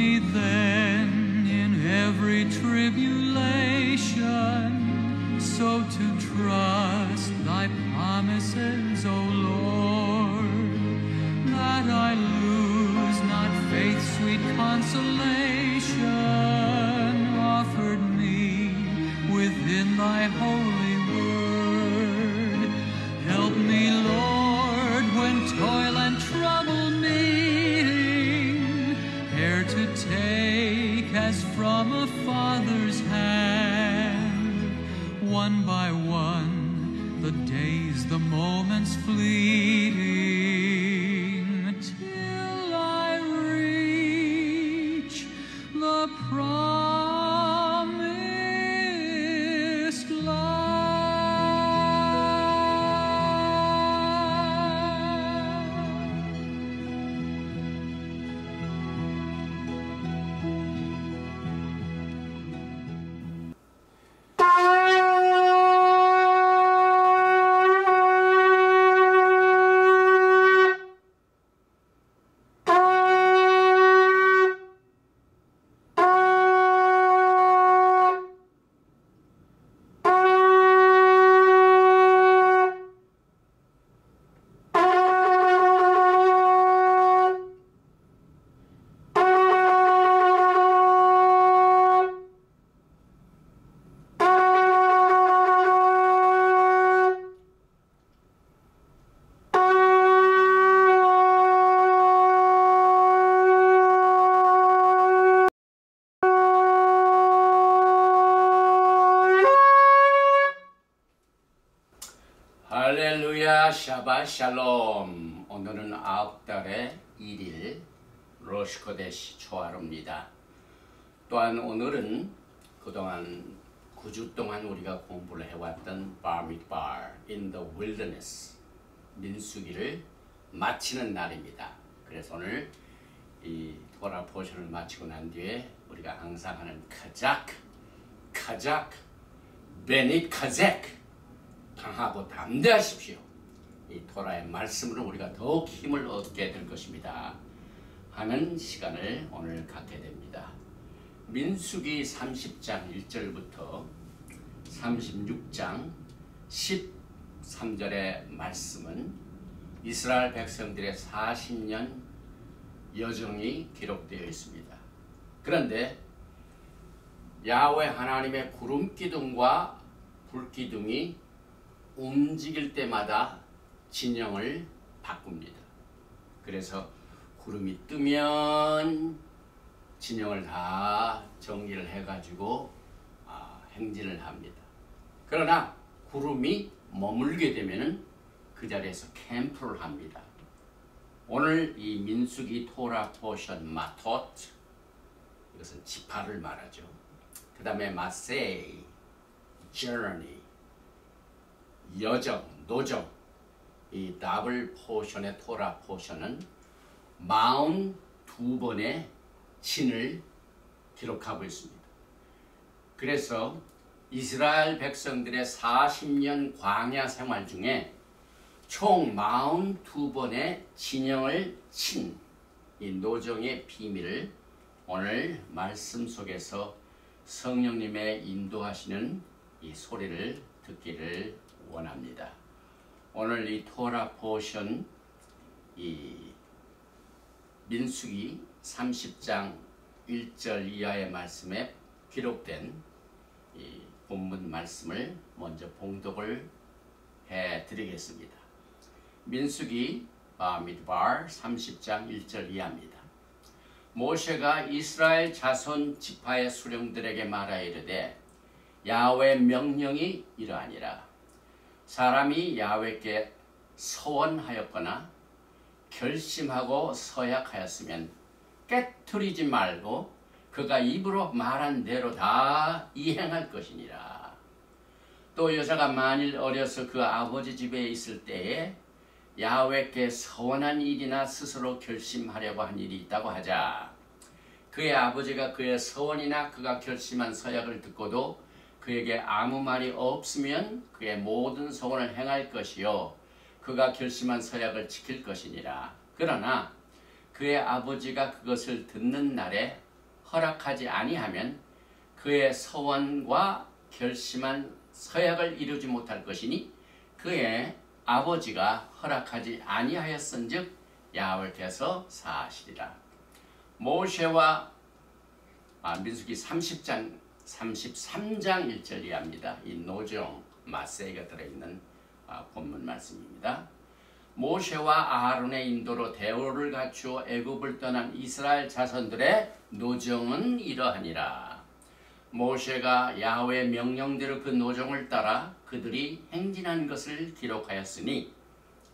me then in every tribulation, so to trust thy promises, O Lord, that I lose not faith's sweet consolation offered me within thy holy word. Help me, Lord, when toil and trouble meeting, ere to take as from a father's hand, one by one, the days, the moments fleeting, till I reach the promised land. 할렐루야, 샤바 샬롬. 오늘은 9달의 1일 로시코데시 초하루입니다. 또한 오늘은 그동안 9주 동안 우리가 공부를 해왔던 바미드바 in the wilderness 민수기를 마치는 날입니다. 그래서 오늘 이 토라 포션을 마치고 난 뒤에 우리가 항상 하는 카작, 베닛 카젝, 강하고 담대하십시오. 이 토라의 말씀으로 우리가 더욱 힘을 얻게 될 것입니다 하는 시간을 오늘 갖게 됩니다. 민수기 30장 1절부터 36장 13절의 말씀은 이스라엘 백성들의 40년 여정이 기록되어 있습니다. 그런데 야훼 하나님의 구름 기둥과 불 기둥이 움직일 때마다 진영을 바꿉니다. 그래서 구름이 뜨면 진영을 다 정리를 해가지고 행진을 합니다. 그러나 구름이 머물게 되면 그 자리에서 캠프를 합니다. 오늘 이 민수기 토라 포션 마토트, 이것은 지파를 말하죠. 그 다음에 마세이, journey, 여정, 노정, 이 더블 포션의 토라 포션은 42번의 진을 기록하고 있습니다. 그래서 이스라엘 백성들의 40년 광야 생활 중에 총 42번의 진영을 친 이 노정의 비밀을 오늘 말씀 속에서 성령님의 인도하시는 이 소리를 듣기를 원합니다. 오늘 이 토라 포션 이 민수기 30장 1절 이하의 말씀에 기록된 이 본문 말씀을 먼저 봉독을 해 드리겠습니다. 민수기 바미드바 30장 1절 이하입니다. 모세가 이스라엘 자손 지파의 수령들에게 말하이르되 야훼 명령이 이러하니라. 사람이 야훼께 서원하였거나 결심하고 서약하였으면 깨트리지 말고 그가 입으로 말한 대로 다 이행할 것이니라. 또 여자가 만일 어려서 그 아버지 집에 있을 때에 야훼께 서원한 일이나 스스로 결심하려고 한 일이 있다고 하자. 그의 아버지가 그의 서원이나 그가 결심한 서약을 듣고도 그에게 아무 말이 없으면 그의 모든 소원을 행할 것이요 그가 결심한 서약을 지킬 것이니라. 그러나 그의 아버지가 그것을 듣는 날에 허락하지 아니하면 그의 서원과 결심한 서약을 이루지 못할 것이니 그의 아버지가 허락하지 아니하였은즉 야훼께서 사하시리라. 모세와 민수기 30장 33장 1절 이하입니다. 이 노정 마세가 들어있는 본문 말씀입니다. 모세와 아론의 인도로 대오를 갖추어 애굽을 떠난 이스라엘 자손들의 노정은 이러하니라. 모세가 야훼의 명령대로 그 노정을 따라 그들이 행진한 것을 기록하였으니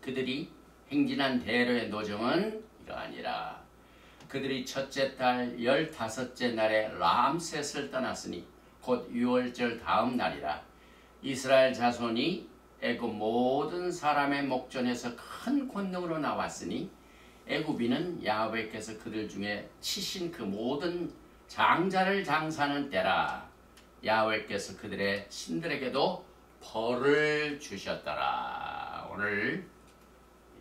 그들이 행진한 대로의 노정은 이러하니라. 그들이 첫째 달 15째 날에 람셋을 떠났으니 곧 6월절 다음 날이라. 이스라엘 자손이 애굽 모든 사람의 목전에서 큰 권능으로 나왔으니 애굽인은 야훼께서 그들 중에 치신 그 모든 장자를 장사하는 때라. 야훼께서 그들의 신들에게도 벌을 주셨더라. 오늘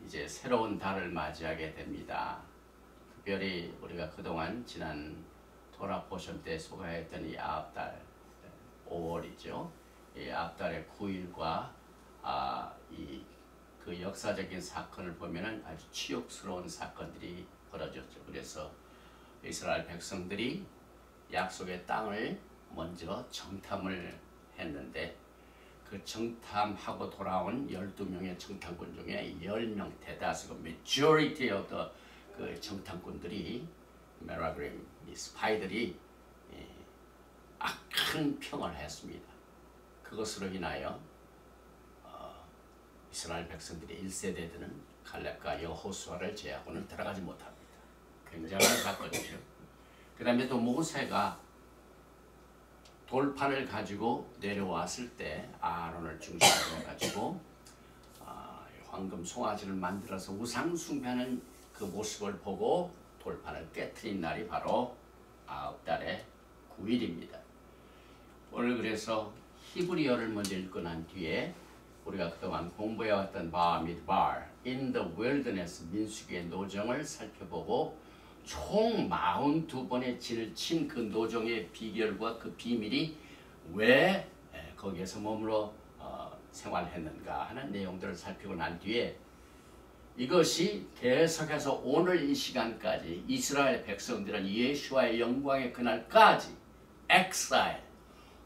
이제 새로운 달을 맞이하게 됩니다. 특별히 우리가 그동안 지난 토라 포션 때 소개했던 이 아합달 5월이죠. 이 아합달의 9일과 그 역사적인 사건을 보면은 아주 치욕스러운 사건들이 벌어졌죠. 그래서 이스라엘 백성들이 약속의 땅을 먼저 정탐을 했는데 그 정탐하고 돌아온 12명의 정탐꾼 중에 10명 대다수가 majority of the 그 정탐꾼들이 메라그림 이 스파이들이 악한 평을 했습니다. 그것으로 인하여 이스라엘 백성들이 1세대들은 갈렙과 여호수아를 제하고는 들어가지 못합니다. 굉장한 사건이죠. 그 다음에 또 모세가 돌판을 가지고 내려왔을 때 아론을 중심으로 해가지고 황금 송아지를 만들어서 우상 숭배하는 그 모습을 보고 돌판을 깨트린 날이 바로 아합달의 9일입니다. 오늘 그래서 히브리어를 먼저 읽고 난 뒤에 우리가 그동안 공부해왔던 바미드발, In the Wilderness 민수기의 노정을 살펴보고 총 42번의 진을 친 그 노정의 비결과 그 비밀이 왜 거기에서 머물러 생활했는가 하는 내용들을 살피고 난 뒤에 이것이 계속해서 오늘 이 시간까지 이스라엘 백성들은 예수와의 영광의 그날까지 엑사일,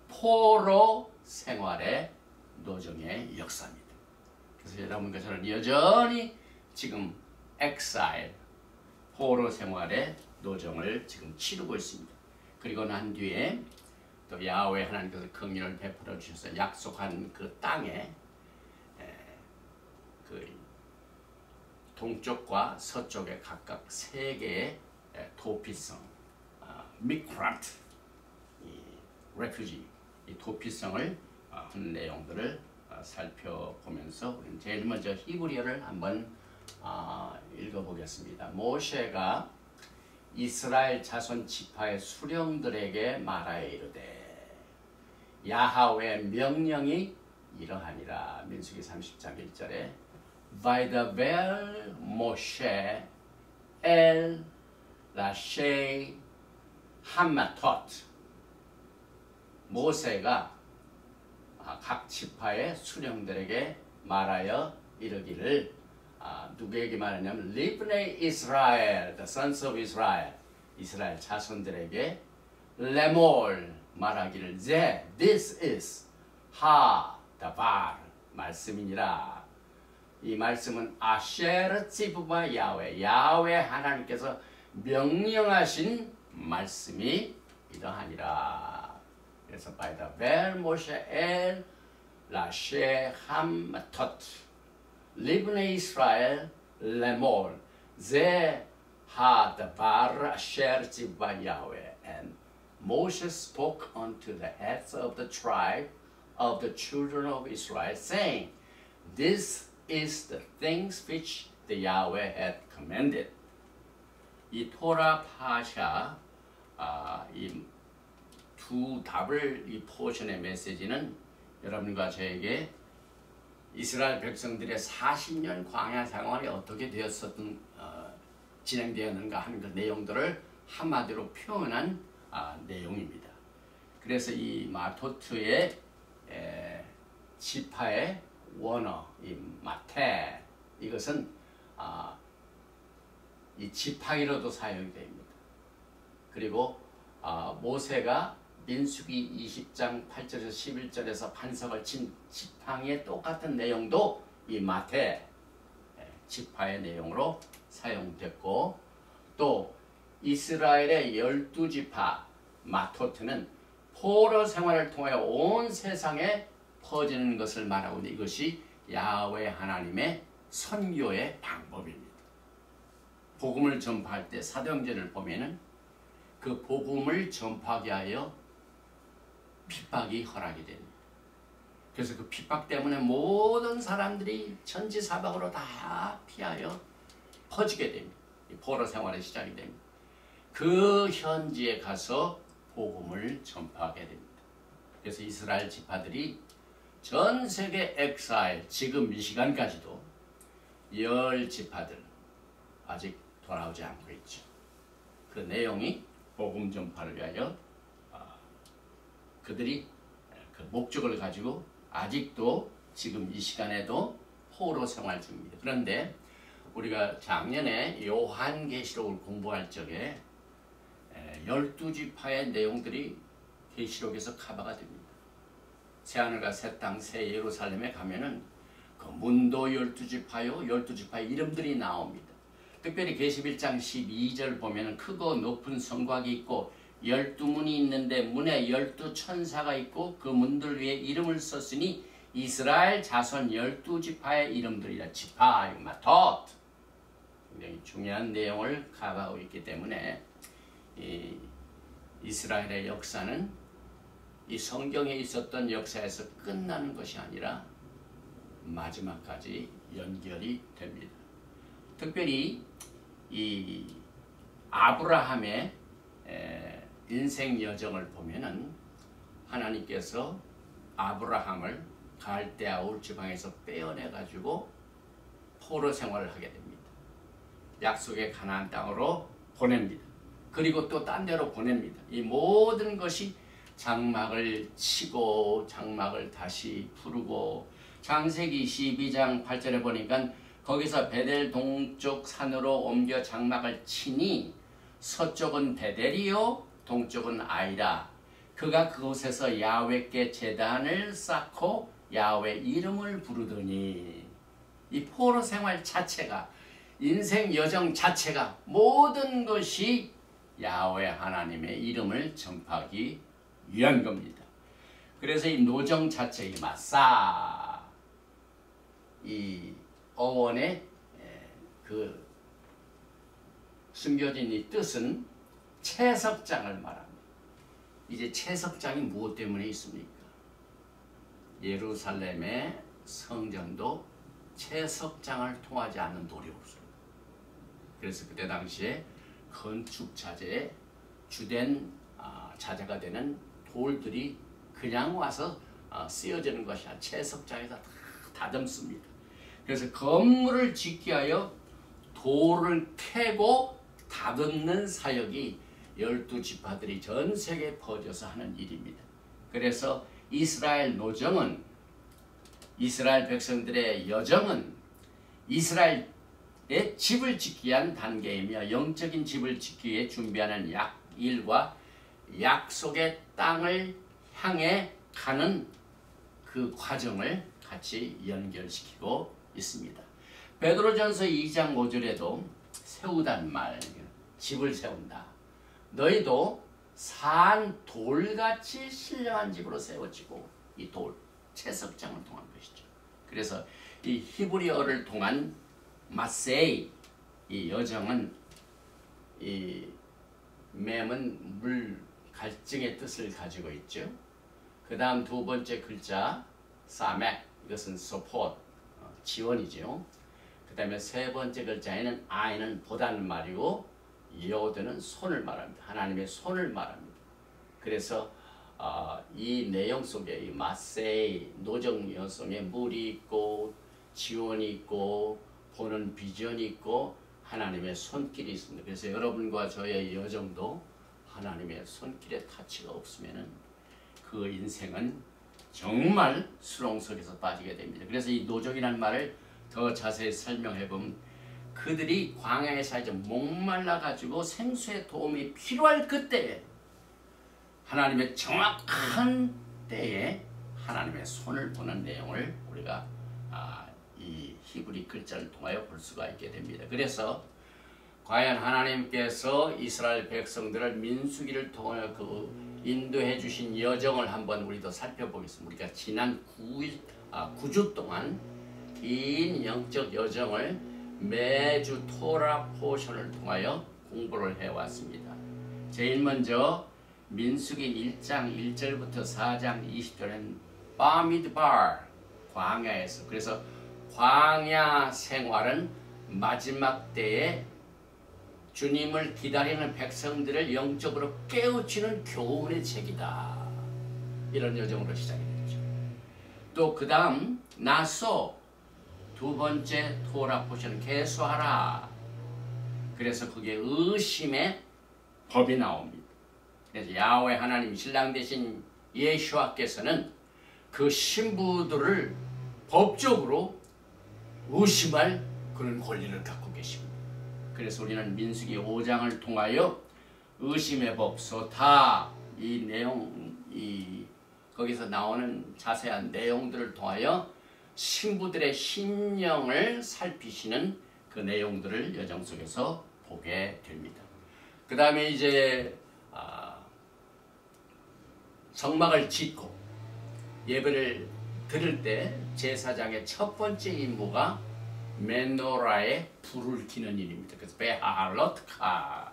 포로 생활의 노정의 역사입니다. 그래서 여러분과 저는 여전히 지금 엑사일, 포로 생활의 노정을 지금 치르고 있습니다. 그리고 난 뒤에 또 야훼 하나님께서 긍휼을 베풀어 주셔서 약속한 그 땅에 그 동쪽과 서쪽에 각각 3개의 도피성, 미크라트, 레퓨지, 이 도피성을 한 내용들을 살펴보면서 우리는 제일 먼저 히브리어를 한번 읽어보겠습니다. 모세가 이스라엘 자손 지파의 수령들에게 말하여 이르되 야훼의 명령이 이러하니라. 민수기 30장 1절에 Vaydaber Moshe el Rashei Hamatot. 모세가 각 지파의 수령들에게 말하여 이르기를 누구에게 말하냐면 리브네 이스라엘, the sons of Israel, 이스라엘 자손들에게 레몰 말하기를 제 this is 하 다발 말씀이니라. 이 말씀은 아셰르 찌부바 야훼 하나님께서 명령하신 말씀이 이러하니라. 그래서 바이다벨 모세 엘 라셰 함마텟 리브네 이스라엘 레몰 제 하다발 아셰르 찌부바 야훼. And Moses spoke unto the heads of the tribe of the children of Israel, saying, This is the things which the Yahweh had commanded. 이 토라 파샤 이 두 답을 이 포션의 메시지는 여러분과 저에게 이스라엘 백성들의 40년 광야 생활이 어떻게 되었었던 진행되었는가 하는 그 내용들을 한마디로 표현한 내용입니다. 그래서 이 마토트의 지파의 원어, 이 마테, 이것은 이 지팡이로도 사용이 됩니다. 그리고 모세가 민수기 20장 8절에서 11절에서 반석을 친 지팡이의 똑같은 내용도 이 마테 지파의 내용으로 사용됐고, 또 이스라엘의 12지파 마토트는 포로 생활을 통해 온 세상에 퍼지는 것을 말하고 있는데, 이것이 야훼 하나님의 선교의 방법입니다. 복음을 전파할 때 사도행전을 보면은 그 복음을 전파하게 하여 핍박이 허락이 됩니다. 그래서 그 핍박 때문에 모든 사람들이 천지사방으로 다 피하여 퍼지게 됩니다. 포로 생활의 시작이 됩니다. 그 현지에 가서 복음을 전파하게 됩니다. 그래서 이스라엘 지파들이 전 세계 엑사일, 지금 이 시간까지도 10지파들 아직 돌아오지 않고 있죠. 그 내용이 복음 전파를 위하여 그들이 그 목적을 가지고 아직도 지금 이 시간에도 포로 생활 중입니다. 그런데 우리가 작년에 요한계시록을 공부할 적에 12지파의 내용들이 계시록에서 커버가 됩니다. 새하늘과 새 땅, 새 예루살렘에 가면은 그 문도 12지파요, 12지파의 이름들이 나옵니다. 특별히 계시빌장 12절 보면은 크고 높은 성곽이 있고 12문이 있는데 문에 12천사가 있고 그 문들 위에 이름을 썼으니 이스라엘 자손 12지파의 이름들이라. 지파, 마톳, 굉장히 중요한 내용을 가하고 있기 때문에 이 이스라엘의 역사는 이 성경에 있었던 역사에서 끝나는 것이 아니라 마지막까지 연결이 됩니다. 특별히 이 아브라함의 인생 여정을 보면은 하나님께서 아브라함을 갈대아 울 지방에서 빼어내 가지고 포로 생활을 하게 됩니다. 약속의 가나안 땅으로 보냅니다. 그리고 또 딴 데로 보냅니다. 이 모든 것이 장막을 치고 장막을 다시 풀고, 창세기 12장 8절에 보니까 거기서 베델 동쪽 산으로 옮겨 장막을 치니 서쪽은 베델이요 동쪽은 아이라. 그가 그곳에서 야훼께 제단을 쌓고 야훼 이름을 부르더니. 이 포로 생활 자체가, 인생 여정 자체가 모든 것이 야훼 하나님의 이름을 전파하기 위한 겁니다. 그래서 이 노정 자체, 이 마사, 이 어원의 그 숨겨진 이 뜻은 채석장을 말합니다. 이제 채석장이 무엇 때문에 있습니까? 예루살렘의 성전도 채석장을 통하지 않는 돌이 없어요. 그래서 그때 당시에 건축 자재의 주된 자재가 되는 돌들이 그냥 와서 쓰여지는 것이 아니라 채석장에서 다 다듬습니다. 그래서 건물을 짓기 위하여 돌을 캐고 다듬는 사역이 12지파들이 전 세계에 퍼져서 하는 일입니다. 그래서 이스라엘 노정은, 이스라엘 백성들의 여정은 이스라엘의 집을 짓기 위한 단계이며 영적인 집을 짓기 위해 준비하는 일과 약속의 땅을 향해 가는 그 과정을 같이 연결시키고 있습니다. 베드로전서 2장 5절에도 세우단 말, 집을 세운다. 너희도 산 돌같이 신령한 집으로 세워지고, 이 돌, 채석장을 통한 것이죠. 그래서 이 히브리어를 통한 마세이, 이 여정은, 이 맴은 물 갈증의 뜻을 가지고 있죠. 그 다음 두 번째 글자 사맥, 이것은 support, 지원이죠. 그 다음에 세 번째 글자에는 아이는 보다는 말이고 요드는 손을 말합니다. 하나님의 손을 말합니다. 그래서 이 내용 속에 이 마세이, 노정 여성에 물이 있고 지원이 있고 보는 비전이 있고 하나님의 손길이 있습니다. 그래서 여러분과 저의 여정도 하나님의 손길에 타치가 없으면은 그 인생은 정말 수렁속에서 빠지게 됩니다. 그래서 이 노족이라는 말을 더 자세히 설명해 보면 그들이 광야에서 이제 목말라 가지고 생수의 도움이 필요할 그때에 하나님의 정확한 때에 하나님의 손을 보는 내용을 우리가 이 히브리 글자를 통하여 볼 수가 있게 됩니다. 그래서 과연 하나님께서 이스라엘 백성들을 민수기를 통하여 그 인도해 주신 여정을 한번 우리도 살펴보겠습니다. 우리가 지난 9주 동안 긴 영적 여정을 매주 토라 포션을 통하여 공부를 해왔습니다. 제일 먼저 민수기 1장 1절부터 4장 20절은 바미드발 광야에서, 그래서 광야 생활은 마지막 때에 주님을 기다리는 백성들을 영적으로 깨우치는 교훈의 책이다. 이런 여정으로 시작이 됐죠. 또 그 다음 나서 두 번째 토라 포션 개수하라. 그래서 그게 의심의 법이 나옵니다. 그래서 야훼 하나님 신랑 되신 예수와께서는 그 신부들을 법적으로 의심할 그런 권리를 갖고 계십니다. 그래서 우리는 민수기 5장을 통하여 의심의 법, 소타, 이 내용, 거기서 나오는 자세한 내용들을 통하여 신부들의 신령을 살피시는 그 내용들을 여정 속에서 보게 됩니다. 그 다음에 이제 성막을 짓고 예배를 드릴 때 제사장의 첫 번째 임무가 메노라에 불을 켜는 일입니다. 그래서 베할로트카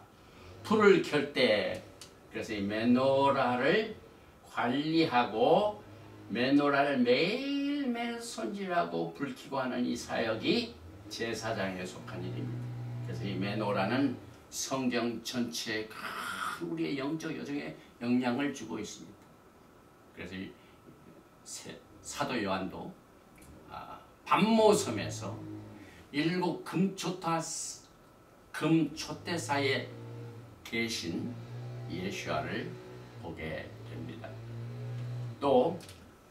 불을 켤 때, 그래서 이 메노라를 관리하고 메노라를 매일매일 손질하고 불 켜고 하는 이 사역이 제사장에 속한 일입니다. 그래서 이 메노라는 성경 전체에 큰 우리의 영적 여정에 영향을 주고 있습니다. 그래서 이 사도 요한도 반모섬에서 7 금초대사에 계신 예수와를 보게 됩니다. 또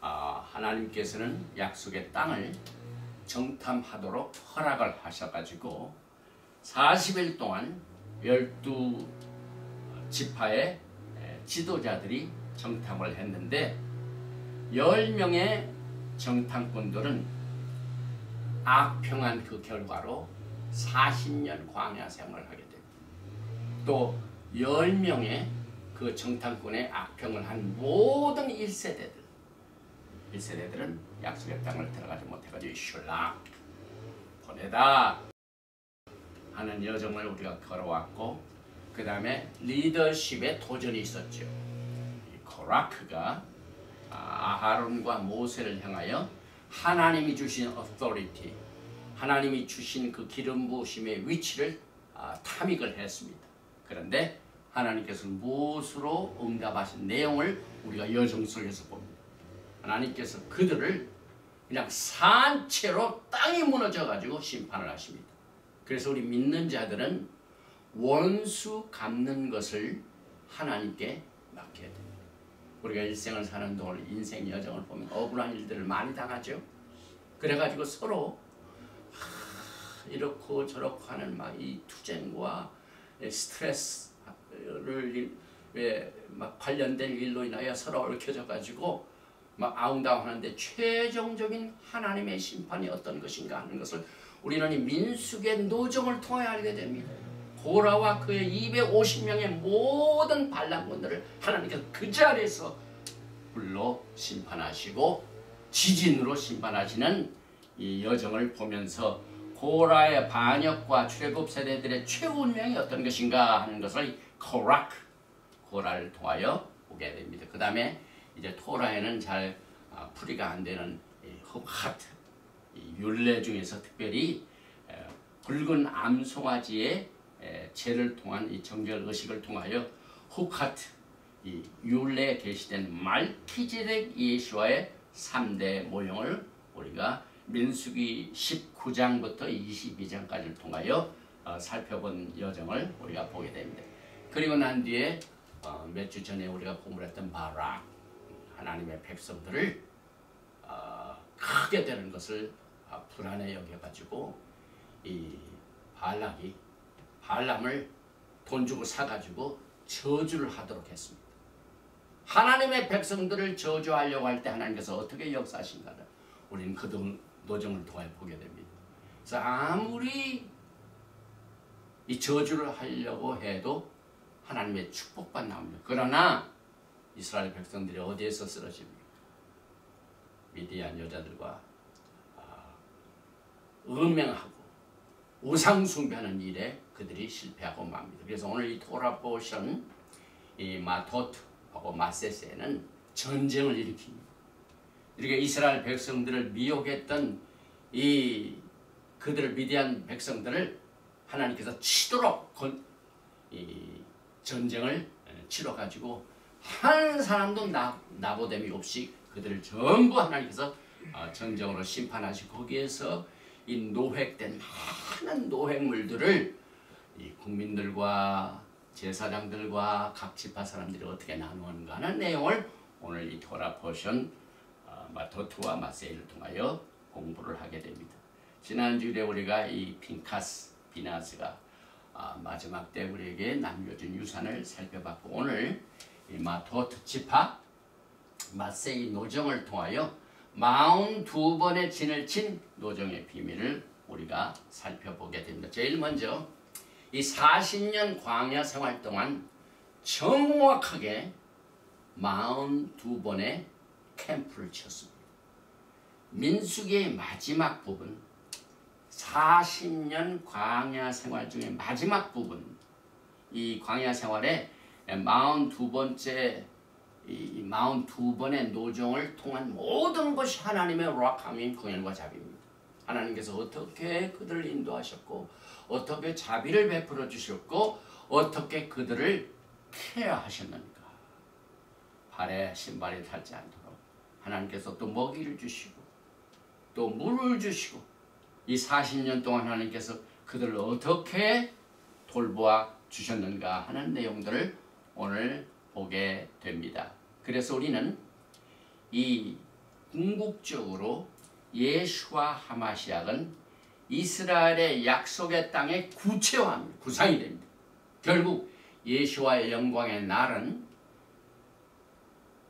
하나님께서는 약속의 땅을 정탐하도록 허락을 하셔가지고 40일 동안 12지파의 지도자들이 정탐을 했는데 10명의 정탐꾼들은 악평한 그 결과로 40년 광야 생활을 하게 됩니다. 또 10명의 그 정탐꾼의 악평을 한 모든 1세대들은 약속의 땅을 들어가지 못해가지고 슐락 보내다 하는 여정을 우리가 걸어왔고, 그 다음에 리더십의 도전이 있었죠. 이 코라크가 아하론과 모세를 향하여 하나님이 주신 authority, 하나님이 주신 그 기름 부으심의 위치를 탐익을 했습니다. 그런데 하나님께서는 무엇으로 응답하신 내용을 우리가 여정 속에서 봅니다. 하나님께서 그들을 그냥 산채로 땅이 무너져 가지고 심판을 하십니다. 그래서 우리 믿는 자들은 원수 갚는 것을 하나님께 맡겨야 됩니다. 우리가 일생을 사는 동안 인생 여정을 보면 억울한 일들을 많이 당하죠. 그래가지고 서로 이렇고 저렇고 하는 막 이 투쟁과 스트레스를 막 관련된 일로 인하여 서로 얽혀져 가지고 막 아웅다웅하는데 최종적인 하나님의 심판이 어떤 것인가 하는 것을 우리는 이 민수기의 노정을 통해 알게 됩니다. 고라와 그의 250명의 모든 반란군들을 하나님께서 그 자리에서 불로 심판하시고 지진으로 심판하시는 이 여정을 보면서 고라의 반역과 출애굽 세대들의 최후 운명이 어떤 것인가 하는 것을 고라를 통하여 보게 됩니다. 그 다음에 이제 토라에는 잘 풀이가 안 되는 흑하트, 율례 중에서 특별히 붉은 암송아지의 제를 통한 이 정결 의식을 통하여 흑하트, 이 율례에 계시된 말키제덱 예수와의 3대 모형을 우리가 민수기 19장부터 22장까지를 통하여 살펴본 여정을 우리가 보게 됩니다. 그리고 난 뒤에 몇 주 전에 우리가 공부했던 바락 하나님의 백성들을 크게 되는 것을 불안해 여겨가지고 이 발람을 돈 주고 사가지고 저주를 하도록 했습니다. 하나님의 백성들을 저주하려고 할 때 하나님께서 어떻게 역사하신가를 우리는 그 노정을 통해 보게 됩니다. 그래서 아무리 이 저주를 하려고 해도 하나님의 축복만 나옵니다. 그러나 이스라엘 백성들이 어디에서 쓰러집니까? 미디안 여자들과 음행하고 우상 숭배하는 일에 그들이 실패하고 맙니다. 그래서 오늘 이 토라 포션 이 마토트하고 마세세는 전쟁을 일으킵니다. 이렇게 이스라엘 백성들을 미혹했던 그들을 미디안 백성들을 하나님께서 치도록 이 전쟁을 치러가지고 한 사람도 나보됨이 없이 그들을 전부 하나님께서 전쟁으로 심판하시고 거기에서 이 노획된 많은 노획물들을 이 국민들과 제사장들과 각 지파 사람들이 어떻게 나누는가 하는 내용을 오늘 이 토라 포션 마토트와 마세이를 통하여 공부를 하게 됩니다. 지난주에 우리가 이 비나스가 마지막 때 우리에게 남겨준 유산을 살펴봤고 오늘 이 마토트 지파 마세이 노정을 통하여 42번의 진을 친 노정의 비밀을 우리가 살펴보게 됩니다. 제일 먼저 이 40년 광야 생활 동안 정확하게 42번의 캠프를 쳤습니다. 민수기의 마지막 부분 40년 광야 생활 중에 마지막 부분 이 광야 생활의 42번째 이 42번의 노정을 통한 모든 것이 하나님의 락함인 공연과 자비입니다. 하나님께서 어떻게 그들을 인도하셨고 어떻게 자비를 베풀어 주셨고 어떻게 그들을 케어하셨는가. 발에 신발이 닳지 않도록 하나님께서 또 먹이를 주시고 또 물을 주시고 이 40년 동안 하나님께서 그들을 어떻게 돌보아 주셨는가 하는 내용들을 오늘 보게 됩니다. 그래서 우리는 이 궁극적으로 예수와 하마시약은 이스라엘의 약속의 땅의 구체화입니다. 구상이 됩니다. 결국 예수와의 영광의 날은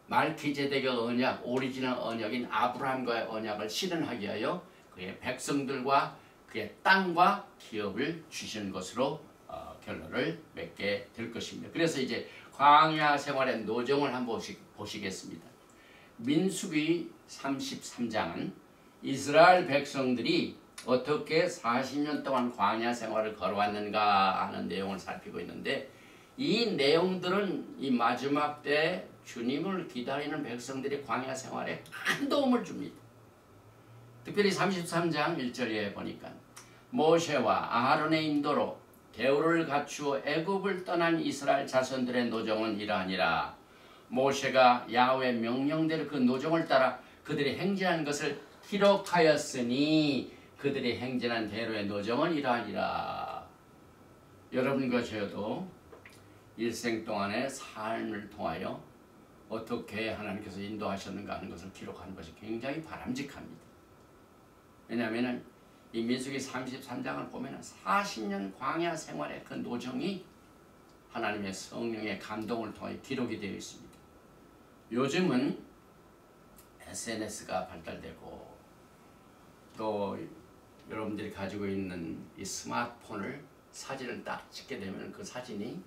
말키제덱의 언약, 오리지널 언약인 아브라함과의 언약을 실현하기 위하여 그의 백성들과 그의 땅과 기업을 주시는 것으로 결론을 맺게 될 것입니다. 그래서 이제 광야 생활의 노정을 한번 보시겠습니다. 민수기 33장은 이스라엘 백성들이 어떻게 40년 동안 광야 생활을 걸어왔는가 하는 내용을 살피고 있는데 이 내용들은 이 마지막 때 주님을 기다리는 백성들이 광야 생활에 큰 도움을 줍니다. 특별히 33장 1절에 보니까 모세와 아하론의 인도로 대우를 갖추어 애굽을 떠난 이스라엘 자손들의 노정은 이러하니라. 모세가 야훼의 명령대로 그 노정을 따라 그들이 행진한 것을 기록하였으니 그들이 행진한 대로의 노정은 이러하니라. 여러분과 저도 일생 동안의 삶을 통하여 어떻게 하나님께서 인도하셨는가 하는 것을 기록하는 것이 굉장히 바람직합니다. 왜냐하면 이 민수기 33장을 보면 40년 광야 생활의 그 노정이 하나님의 성령의 감동을 통해 기록이 되어 있습니다. 요즘은 SNS가 발달되고 또 여러분들이 가지고 있는 이 스마트폰을 사진을 딱 찍게 되면 그 사진이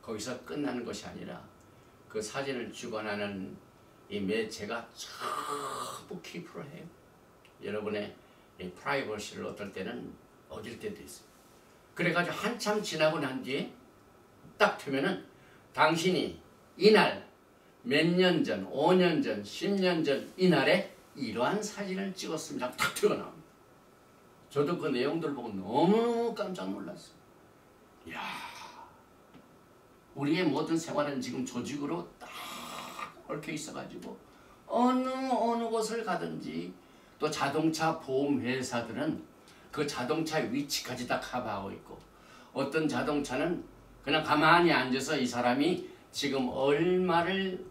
거기서 끝나는 것이 아니라 그 사진을 주관하는 이 매체가 전부 키프를 해요. 여러분의 이 프라이버시를 어떨 때는 어길 때도 있어요. 그래가지고 한참 지나고 난 뒤에 딱 되면은 당신이 이날 몇 년 전, 5년 전, 10년 전 이날에 이러한 사진을 찍었습니다. 탁 튀어나옵니다. 저도 그 내용들 보고 너무 깜짝 놀랐어요. 이야, 우리의 모든 생활은 지금 조직으로 딱 얽혀 있어가지고 어느 곳을 가든지 또 자동차 보험 회사들은 그 자동차의 위치까지 다 커버하고 있고 어떤 자동차는 그냥 가만히 앉아서 이 사람이 지금 얼마를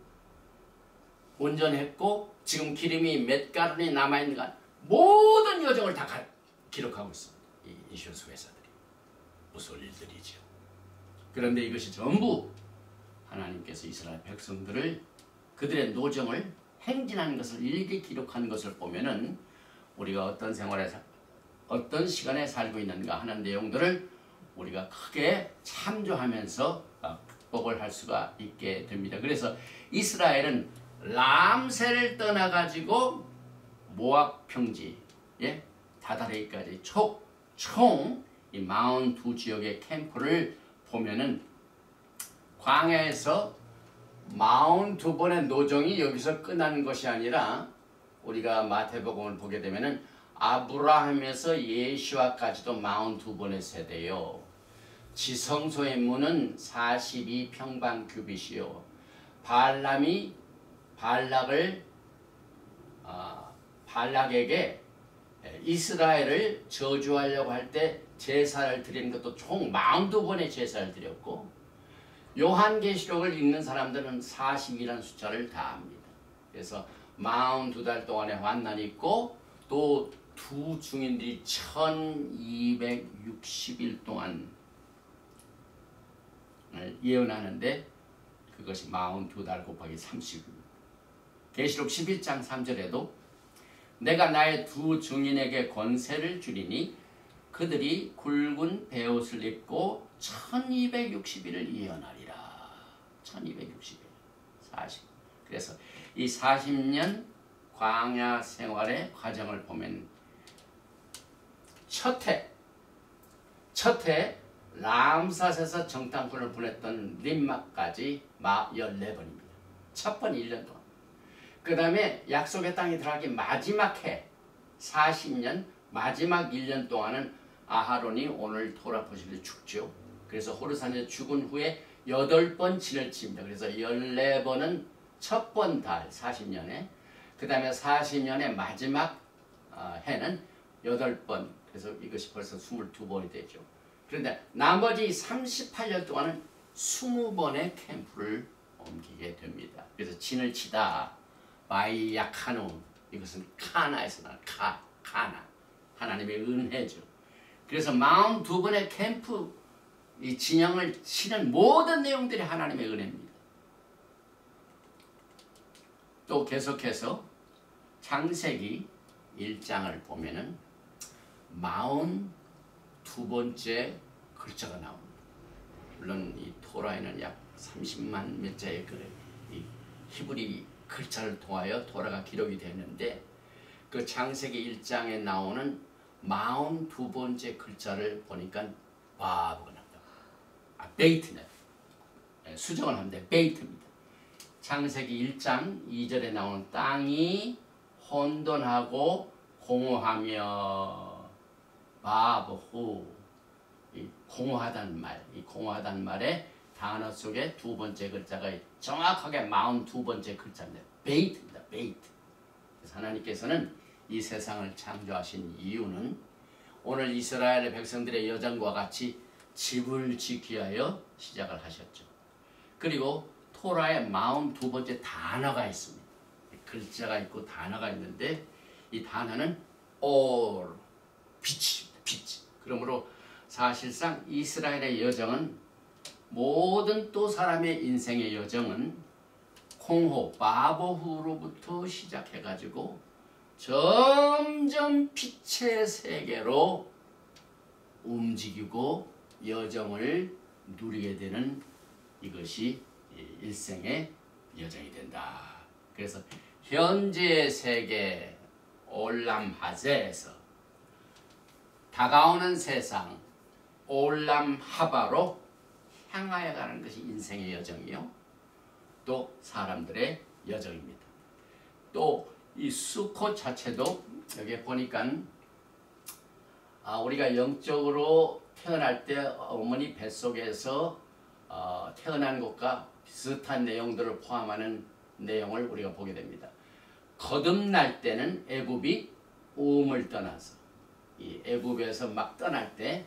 운전했고 지금 기름이 몇 가론이 남아있는가 모든 여정을 다 기록하고 있습니다. 이 인슈런스 회사들이. 무서울 일들이죠. 그런데 이것이 전부 하나님께서 이스라엘 백성들을 그들의 노정을 행진하는 것을 일일이 기록하는 것을 보면은 우리가 어떤 생활에 어떤 시간에 살고 있는가 하는 내용들을 우리가 크게 참조하면서 극복을 할 수가 있게 됩니다. 그래서 이스라엘은 람세를 떠나가지고 모압 평지, 다다레이까지 총 이 42 지역의 캠프를 보면은 광야에서 42번의 노정이 여기서 끝나는 것이 아니라 우리가 마태복음을 보게 되면은 아브라함에서 예수와까지도 42번의 세대요. 지성소의 문은 42평방규빗이요. 발람이 발락에게 이스라엘을 저주하려고 할 때 제사를 드리는 것도 총 42번의 제사를 드렸고 요한계시록을 읽는 사람들은 40이라는 숫자를 다 합니다. 그래서 42달 동안의 환난이 있고 또 두 증인들이 1260일 동안 예언하는데 그것이 42달 곱하기 30입니다. 계시록 11장 3절에도 내가 나의 두 증인에게 권세를 주리니 그들이 굵은 베옷을 입고 1260일을 예언하리라. 1260일 40. 그래서 이 40년 광야 생활의 과정을 보면 첫해 람삿에서 정탐꾼을 보냈던 림마까지 14번입니다. 첫 번 1년 동안. 그 다음에 약속의 땅에 들어가기 마지막 해 40년 마지막 1년 동안은 아하론이 오늘 토라 포실에 죽죠. 그래서 호르산에서 죽은 후에 8번 진을 칩니다. 그래서 14번은 첫 번 달 40년에 그 다음에 40년의 마지막 해는 8번. 그래서 이것이 벌써 22번이 되죠. 그런데 나머지 38년 동안은 20번의 캠프를 옮기게 됩니다. 그래서 진을 치다 마이야카누 이것은 카나에서 나온 카나 하나님의 은혜죠. 그래서 42번의 캠프 이 진영을 치는 모든 내용들이 하나님의 은혜입니다. 또 계속해서 창세기 1장을 보면은 42번째 글자가 나옵니다. 물론 이 토라에는 약 30만 몇 자의 이 히브리 글자를 통하여 토라가 기록이 되는데 그 창세기 1장에 나오는 42번째 글자를 보니까 바브가 나온다. 베이트네. 수정을 하는데 베이트입니다. 창세기 1장 2절에 나오는 땅이 혼돈하고 공허하며 바브후 공허하다는 말, 이 공허하다는 말의 단어 속에 두 번째 글자가 정확하게 42번째 글자입니다. 베이트입니다. 베이트. 그래서 하나님께서는 이 세상을 창조하신 이유는 오늘 이스라엘의 백성들의 여정과 같이 집을 짓기 위하여 시작을 하셨죠. 그리고 토라에 42번째 단어가 있습니다. 글자가 있고 단어가 있는데 이 단어는 all, 빛입니다. 빛. 그러므로 사실상 이스라엘의 여정은 모든 또 사람의 인생의 여정은 공호, 바보후로부터 시작해가지고 점점 빛의 세계로 움직이고 여정을 누리게 되는 이것이 일생의 여정이 된다. 그래서 현재의 세계 올람하제에서 다가오는 세상 올람하바로 향하여 가는 것이 인생의 여정이요. 또 사람들의 여정입니다. 또 이 수컷 자체도 여기 보니까 우리가 영적으로 태어날 때 어머니 뱃속에서 태어난 것과 비슷한 내용들을 포함하는 내용을 우리가 보게 됩니다. 거듭날 때는 애굽이 우음을 떠나서 이 애굽에서 막 떠날 때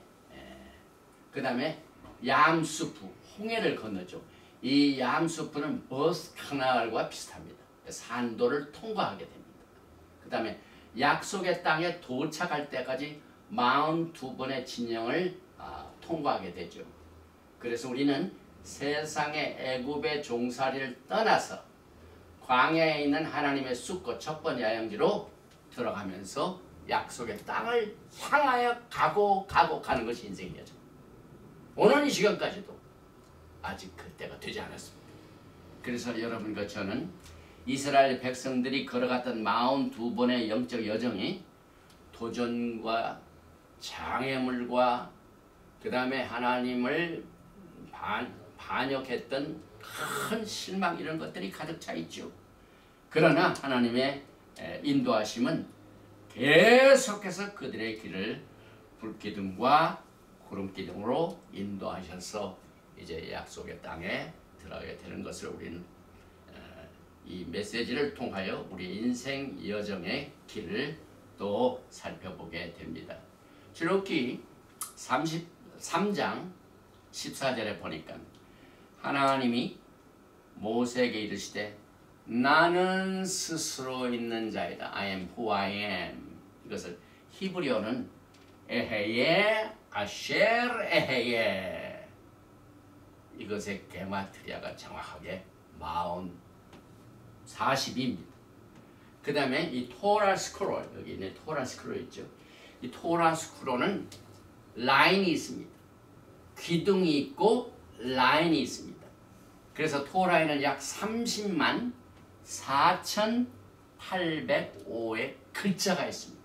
그 다음에 얌수프 홍해를 건너죠. 이 얌수풀은 버스 카날과 비슷합니다. 산도를 통과하게 됩니다. 그 다음에 약속의 땅에 도착할 때까지 42번의 진영을 통과하게 되죠. 그래서 우리는 세상의 애굽의 종살이를 떠나서 광야에 있는 하나님의 숲과 첫 번째 야영지로 들어가면서 약속의 땅을 향하여 가는 것이 인생의 여정. 오늘 이 시간까지도 아직 그때가 되지 않았습니다. 그래서 여러분과 저는 이스라엘 백성들이 걸어갔던 42번의 영적 여정이 도전과 장애물과 그 다음에 하나님을 반역했던 큰 실망 이런 것들이 가득 차 있죠. 그러나 하나님의 인도하심은 계속해서 그들의 길을 불기둥과 구름기둥으로 인도하셔서 이제 약속의 땅에 들어가게 되는 것을 우리는 이 메시지를 통하여 우리 인생 여정의 길을 또 살펴보게 됩니다. 출애굽기 33장 14절에 보니까 하나님이 모세에게 이르시되 나는 스스로 있는 자이다. I am who I am. 이것을 히브리어는 에헤예 아셰르 에헤예. 이것의 게마트리아가 정확하게 40입니다. 그 다음에 이 토라 스크롤, 여기 있는 토라 스크롤 있죠. 이 토라 스크롤은 라인이 있습니다. 기둥이 있고 라인이 있습니다. 그래서 토라에는 약 30만 4,805의 글자가 있습니다.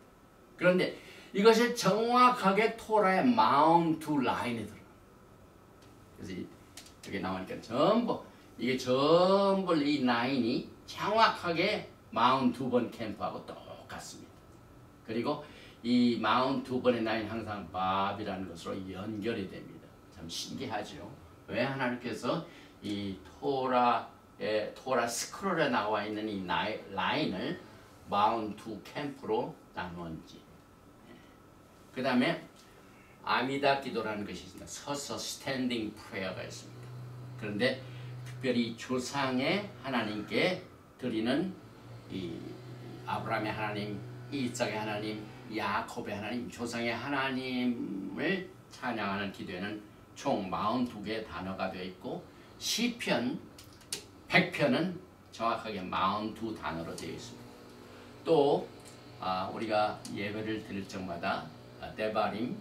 그런데 이것이 정확하게 토라의 42라인에 들어요. 그래서 여기 나오니까 이게 전부 이 라인이 정확하게 42번 캠프하고 똑같습니다. 그리고 이 42번의 라인 항상 밥이라는 것으로 연결이 됩니다. 참 신기하죠. 왜 하나님께서 이 토라 스크롤에 나와 있는 이 라인을 42 캠프로 나누었지. 그 다음에 아미다 기도라는 것이 있습니다. 서서 스탠딩 프레어가 있습니다. 그런데 특별히 조상의 하나님께 드리는 이 아브라함의 하나님, 이삭의 하나님, 야곱의 하나님, 조상의 하나님을 찬양하는 기도에는 총 42개의 단어가 되어 있고 시편 100편은 정확하게 42 단어로 되어 있습니다. 또 우리가 예배를 드릴 적마다 데바림에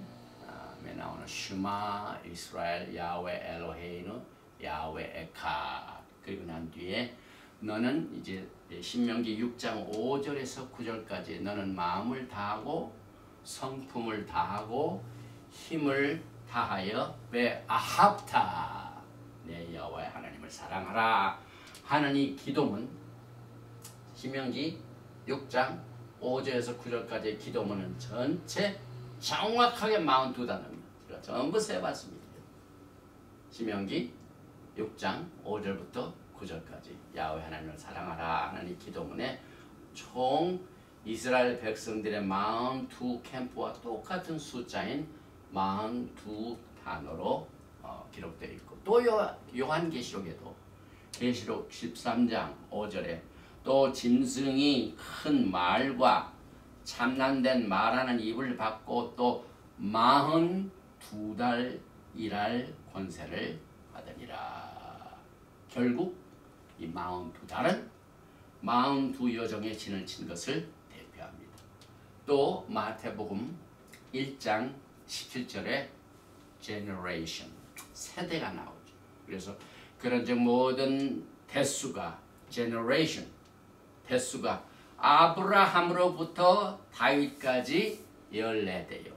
나오는 슈마 이스라엘 야훼 엘로헤이누 야훼 에카, 그리고 난 뒤에 너는 이제 신명기 6장 5절에서 9절까지 너는 마음을 다하고 성품을 다하고 힘을 다하여 왜 아합타 내 여호와의 하나님을 사랑하라 하는 이 기도문, 신명기 6장 5절에서 9절까지의 기도문은 전체 정확하게 42단어입니다. 제가 전부 세봤습니다. 신명기 6장 5절부터 9절까지 야훼 하나님을 사랑하라 하는 이 기도문에 총 이스라엘 백성들의 42 캠프와 똑같은 숫자인 42 단어로 기록되어 있고, 또 요한계시록에도 계시록 13장 5절에 또 짐승이 큰 말과 참난된 말하는 입을 받고 또 42달 일할 권세를 받으리라. 결국 이 42달은 42 여정의 진을 친 것을 대표합니다. 또 마태복음 1장 17절에 generation, 세대가 나오죠. 그래서 그런즉 모든 대수가 generation, 대수가 아브라함으로부터 다윗까지 14대요.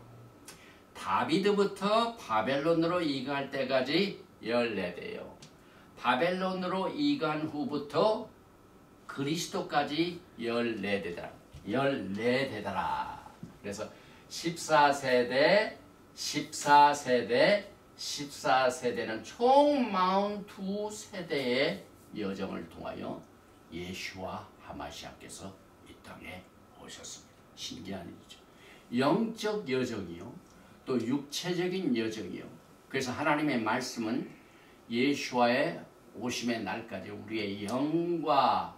다비드부터 바벨론으로 이갈 때까지 14대요. 바벨론으로 이간 후부터 그리스도까지 14대더라. 14대더라. 그래서 14세대, 14세대, 14세대는 총 42세대의 여정을 통하여 예수와 하마시아께서 이 땅에 오셨습니다. 신기한 일이죠. 영적 여정이요, 또 육체적인 여정이요. 그래서 하나님의 말씀은 예수와의 오심의 날까지 우리의 영과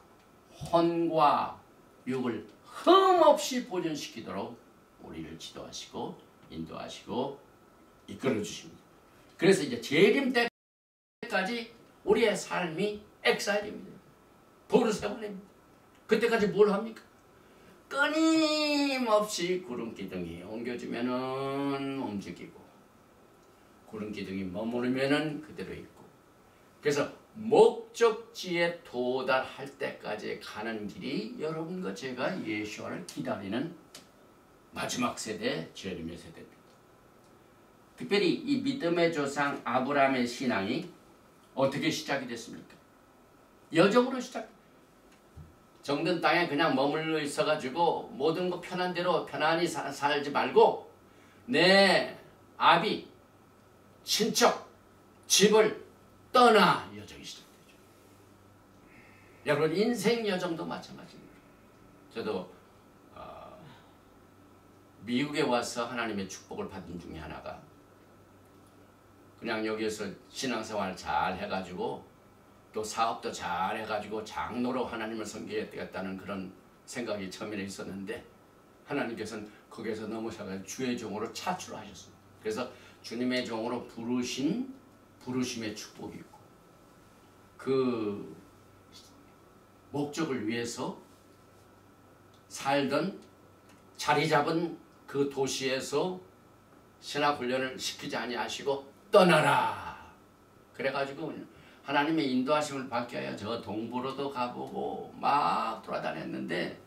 혼과 육을 흠없이 보존시키도록 우리를 지도하시고 인도하시고 이끌어 주십니다. 그래서 이제 재림 때까지 우리의 삶이 엑사일입니다. 보르세원입니다. 그때까지 뭘 합니까? 끊임없이 구름기둥이 옮겨주면은 움직이고 구름기둥이 머무르면은 그대로 있고, 그래서 목적지에 도달할 때까지 가는 길이 여러분과 제가 예수와를 기다리는 마지막 세대, 재림의 세대입니다. 특별히 이 믿음의 조상 아브라함의 신앙이 어떻게 시작이 됐습니까? 여정으로 시작. 정든 땅에 그냥 머물러 있어가지고 모든 거 편한 대로 편안히 살지 말고 내 아비, 친척, 집을 떠나 여정이 시작되죠. 여러분 인생 여정도 마찬가지입니다. 저도 미국에 와서 하나님의 축복을 받은 중에 하나가 그냥 여기에서 신앙생활 잘 해가지고 또 사업도 잘 해가지고 장로로 하나님을 섬기겠다는 그런 생각이 처음에 있었는데 하나님께서는 거기에서 넘어서서 주의 종으로 차출하셨습니다. 그래서 주님의 종으로 부르심의 축복이 있고 그 목적을 위해서 살던 자리 잡은 그 도시에서 신학훈련을 시키지 아니하시고 떠나라. 그래가지고 하나님의 인도하심을 받기 위하여 저 동부로도 가보고 막 돌아다녔는데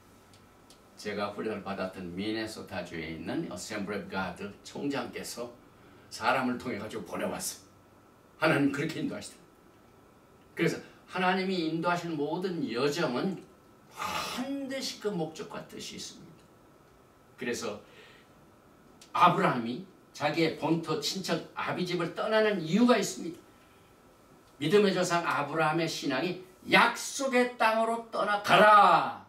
제가 훈련을 받았던 미네소타주에 있는 어셈블리 오브 가드 총장께서 사람을 통해 가지고 보내왔어요. 하나님 그렇게 인도하시더라고요. 그래서 하나님이 인도하시는 모든 여정은 반드시 그 목적과 뜻이 있습니다. 그래서 아브라함이 자기의 본토 친척 아비집을 떠나는 이유가 있습니다. 믿음의 조상 아브라함의 신앙이 약속의 땅으로 떠나가라,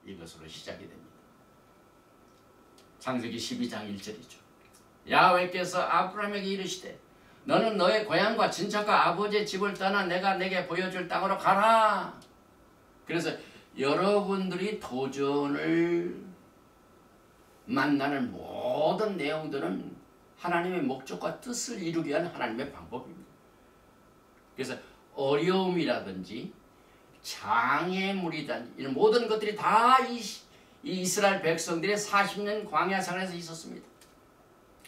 이것으로 시작이 됩니다. 창세기 12장 1절이죠. 야훼께서 아브라함에게 이르시되 너는 너의 고향과 친척과 아버지의 집을 떠나 내가 내게 보여줄 땅으로 가라. 그래서 여러분들이 도전을 만나는 모든 내용들은 하나님의 목적과 뜻을 이루기 위한 하나님의 방법입니다. 그래서 어려움이라든지 장애물이든 이런 모든 것들이 다 이 이스라엘 백성들의 40년 광야 생활에서 있었습니다.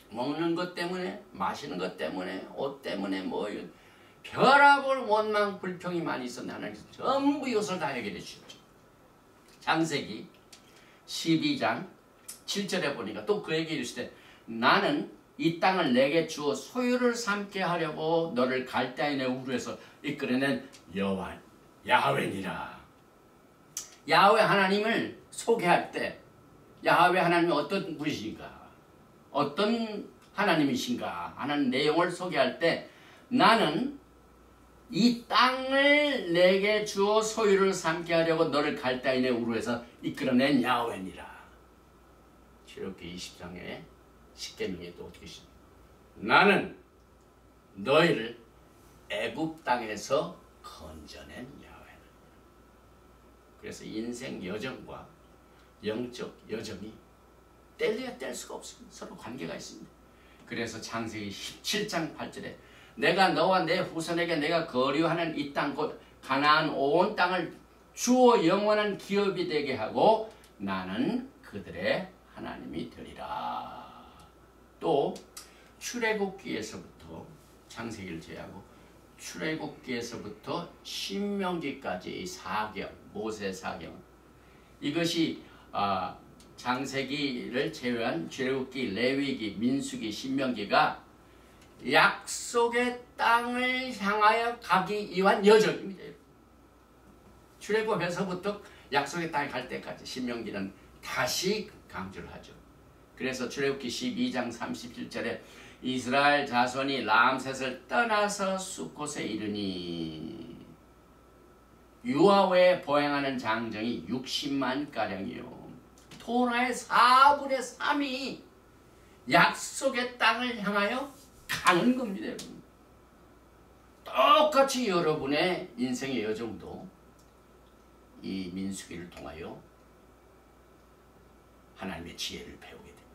먹는 것 때문에, 마시는 것 때문에, 옷 때문에 뭐 별하고 원망 불평이 많이 있었는데 하나님께서 전부 이것을 다 해결해 주셨죠. 창세기 12장 7절에 보니까 또 그에게 이르시되 나는 이 땅을 내게 주어 소유를 삼게 하려고 너를 갈대아인의 우르에서 이끌어낸 여호와 야훼니라. 야훼 하나님을 소개할 때 야훼 하나님이 어떤 분이신가, 어떤 하나님이신가 하는 내용을 소개할 때 나는 이 땅을 내게 주어 소유를 삼게 하려고 너를 갈대아인의 우르에서 이끌어낸 야훼니라. 출애굽기 20장에 십계명에 또 어떻게 있습니까? 나는 너희를 애굽 땅에서 건져낸 야훼다. 그래서 인생 여정과 영적 여정이 뗄래야 뗄 수가 없습니다. 서로 관계가 있습니다. 그래서 창세기 17장 8절에 내가 너와 내 후손에게 내가 거류하는 이 땅 곧 가나안 온 땅을 주어 영원한 기업이 되게 하고 나는 그들의 하나님이 되리라. 또 출애굽기에서부터 창세기를 제외하고 출애굽기에서부터 신명기까지 4경, 모세 4경, 이것이 창세기를 제외한 출애굽기, 레위기, 민수기, 신명기가 약속의 땅을 향하여 가기 위한 여정입니다. 출애굽에서부터 약속의 땅에 갈 때까지 신명기는 다시 강조를 하죠. 그래서 출애굽기 12장 37절에 이스라엘 자손이 람셋을 떠나서 숫곳에 이르니 유아외에 보행하는 장정이 60만 가량이요 토라의 4분의 3이 약속의 땅을 향하여 가는 겁니다. 여러분. 똑같이 여러분의 인생의 여정도 이 민수기를 통하여 하나님의 지혜를 배우게 됩니다.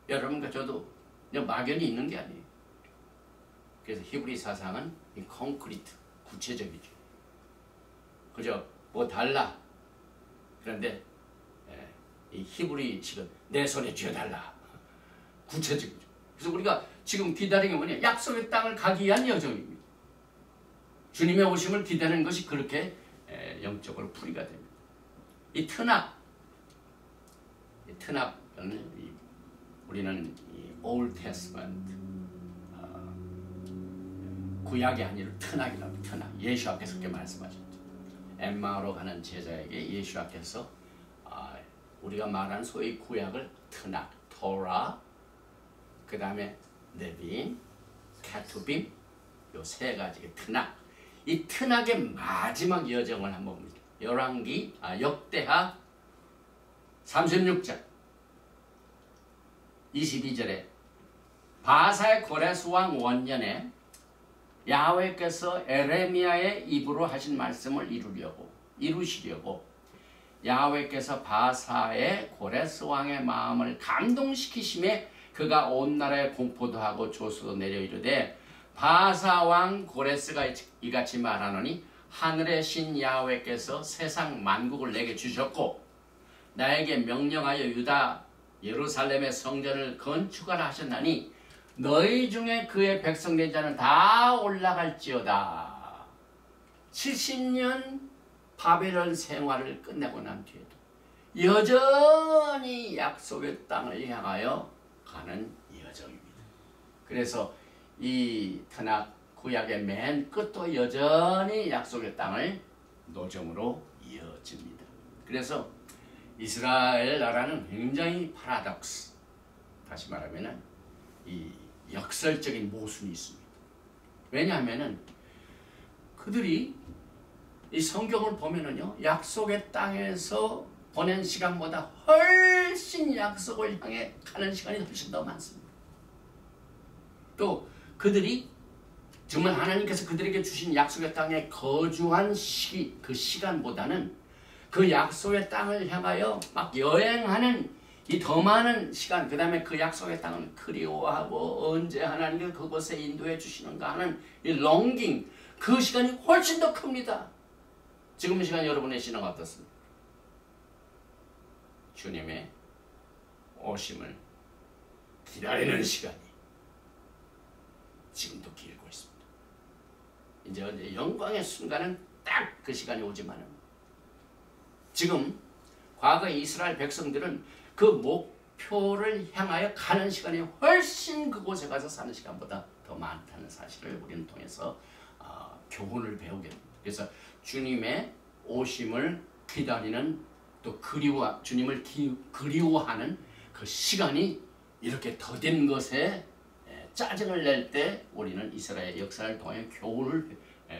여러분과 저도 그냥 막연히 있는 게 아니에요. 그래서 히브리 사상은 이 콘크리트, 구체적이죠. 그죠? 뭐 달라. 그런데 이 히브리식은 내 손에 쥐어달라. 구체적이죠. 그래서 우리가 지금 기다리는 게 뭐냐? 약속의 땅을 가기 위한 여정입니다. 주님의 오심을 기다리는 것이 그렇게 영적으로 풀이가 됩니다. 이 트납은 우리는 이 Old Testament 구약이 아니라 트낙이라고. 트낙. 예수께서 그렇게 말씀하셨죠. 엠마오로 가는 제자에게 예수께서 우리가 말하는 소위 구약을 트낙, 토라, 그 다음에 네빔, 케투빔, 요 세 가지의 트낙. 이 트낙의 마지막 여정을 한번 봅니다. 역대하 36장 22절에 바사의 고레스 왕 원년에 야훼께서 에레미야의 입으로 하신 말씀을 이루시려고 야훼께서 바사의 고레스 왕의 마음을 감동시키심에 그가 온 나라에 공포도 하고 조수도 내려 이르되 바사 왕 고레스가 이같이 말하노니 하늘의 신 야훼께서 세상 만국을 내게 주셨고 나에게 명령하여 유다 예루살렘의 성전을 건축하라 하셨나니 너희 중에 그의 백성된 자는 다 올라갈지어다. 70년 바벨론 생활을 끝내고 난 뒤에도 여전히 약속의 땅을 향하여 가는 여정입니다. 그래서 이 트낙 구약의 맨 끝도 여전히 약속의 땅을 노점으로 이어집니다. 그래서 이스라엘 나라는 굉장히 파라독스, 다시 말하면 이 역설적인 모순이 있습니다. 왜냐하면 그들이 이 성경을 보면은요, 약속의 땅에서 보낸 시간보다 훨씬 약속을 향해 가는 시간이 훨씬 더 많습니다. 또 그들이 정말 하나님께서 그들에게 주신 약속의 땅에 거주한 시기, 그 시간보다는 그 약속의 땅을 향하여 막 여행하는 이 더 많은 시간, 그 다음에 그 약속의 땅을 그리워하고 언제 하나님이 그곳에 인도해 주시는가 하는 이 롱깅, 그 시간이 훨씬 더 큽니다. 지금 이 시간 여러분의 신앙 어떻습니까? 주님의 오심을 기다리는 시간이 지금도 길고 있습니다. 이제 영광의 순간은 딱 그 시간이 오지만은 지금 과거 이스라엘 백성들은 그 목표를 향하여 가는 시간이 훨씬 그곳에 가서 사는 시간보다 더 많다는 사실을 우리는 통해서 교훈을 배우게 됩니다. 그래서 주님의 오심을 기다리는 또 주님을 그리워하는 그 시간이 이렇게 더딘 것에 짜증을 낼 때 우리는 이스라엘 역사를 통해 교훈을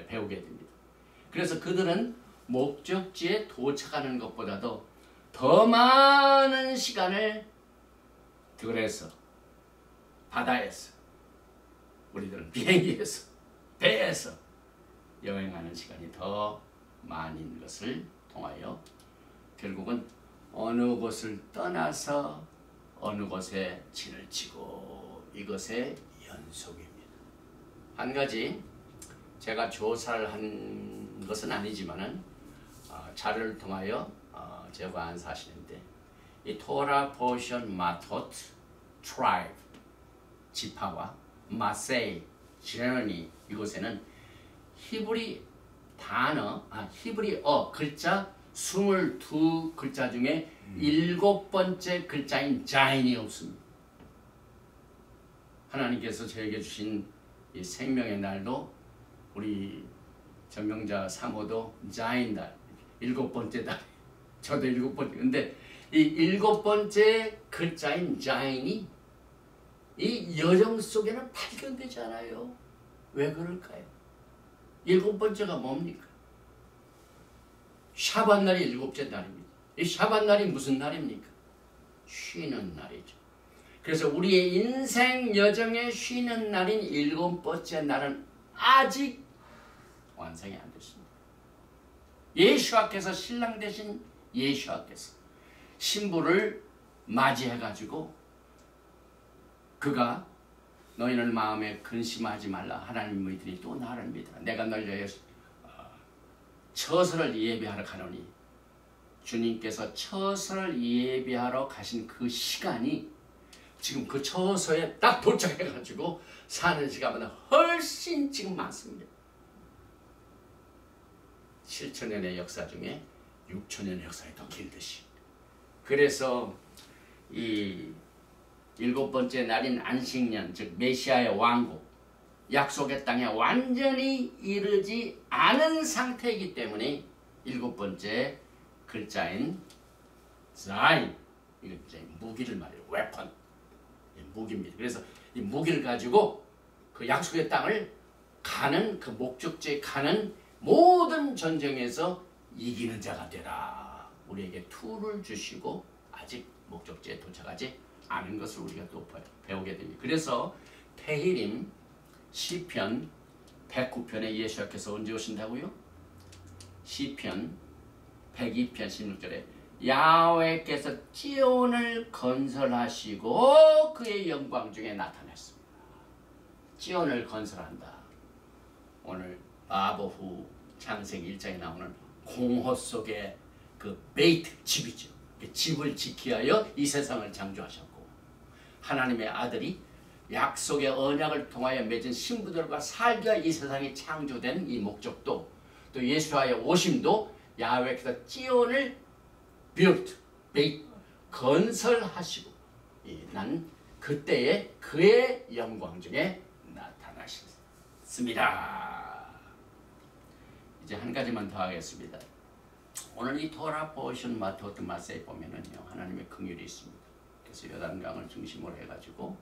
배우게 됩니다. 그래서 그들은 목적지에 도착하는 것보다도 더 많은 시간을 들에서, 바다에서, 우리들은 비행기에서, 배에서 여행하는 시간이 더 많은 것을 통하여 결국은 어느 곳을 떠나서 어느 곳에 진을 치고 이것의 연속입니다. 한 가지 제가 조사를 한 것은 아니지만은 자료를 통하여 제가 한 사실인데 이 토라 포션 마토트 트라이브 지파와 마세이 제르니 이곳에는 히브리어 글자 22글자 중에 7번째 글자인 자인이 없습니다. 하나님께서 저에게 주신 이 생명의 날도 우리 전명자 사모도 자인 날 7번째 날, 저도 7번째. 근데 이 7번째 글자인 자인이 이 여정 속에는 발견되지 않아요. 왜 그럴까요? 7번째가 뭡니까? 샤bat 날이 7째 날입니다. 이 샤bat 날이 무슨 날입니까? 쉬는 날이죠. 그래서 우리의 인생 여정의 쉬는 날인 7번째 날은 아직 완성이 안 됐습니다. 예수와께서 신랑 되신 예수와께서 신부를 맞이해가지고 그가 너희는 마음에 근심하지 말라. 하나님 믿으니 또 나를 믿으라. 내가 너를 위하여 처소를 예비하러 가노니 주님께서 처소를 예비하러 가신 그 시간이 지금 그 처소에 딱 도착해가지고 사는 시간보다 훨씬 지금 많습니다. 7천년의 역사 중에 6천년의 역사가 더 길듯이. 그래서 이 7번째 날인 안식년, 즉 메시아의 왕국, 약속의 땅에 완전히 이르지 않은 상태이기 때문에 7번째 글자인 자인, 이거 이제 무기를 말해요. 웨펀, 무기입니다. 그래서 이 무기를 가지고 그 약속의 땅을 가는, 그 목적지에 가는 모든 전쟁에서 이기는 자가 되라. 우리에게 툴을 주시고 아직 목적지에 도착하지 않은 것을 우리가 또 배우게 됩니다. 그래서 테힐임 시편 109편에 예수께서 언제 오신다고요? 시편 102편 16절에 야훼께서 찌온을 건설하시고 그의 영광 중에 나타났습니다. 찌온을 건설한다. 오늘 아보후 창세기 1장에 나오는 공허 속의 그 베이트, 집이죠. 그 집을 지키기 위하여 이 세상을 창조하셨고 하나님의 아들이 약속의 언약을 통하여 맺은 신부들과 살기와 이 세상이 창조된 이 목적도, 또 예수와의 오심도 야훼께서 찌온을 built, 건설하시고 난 그때에 그의 영광 중에 나타나셨습니다. 이제 한 가지만 더 하겠습니다. 오늘 이 토라 포션 마테오 마세에 보면은요 하나님의 긍휼이 있습니다. 그래서 요단강을 중심으로 해가지고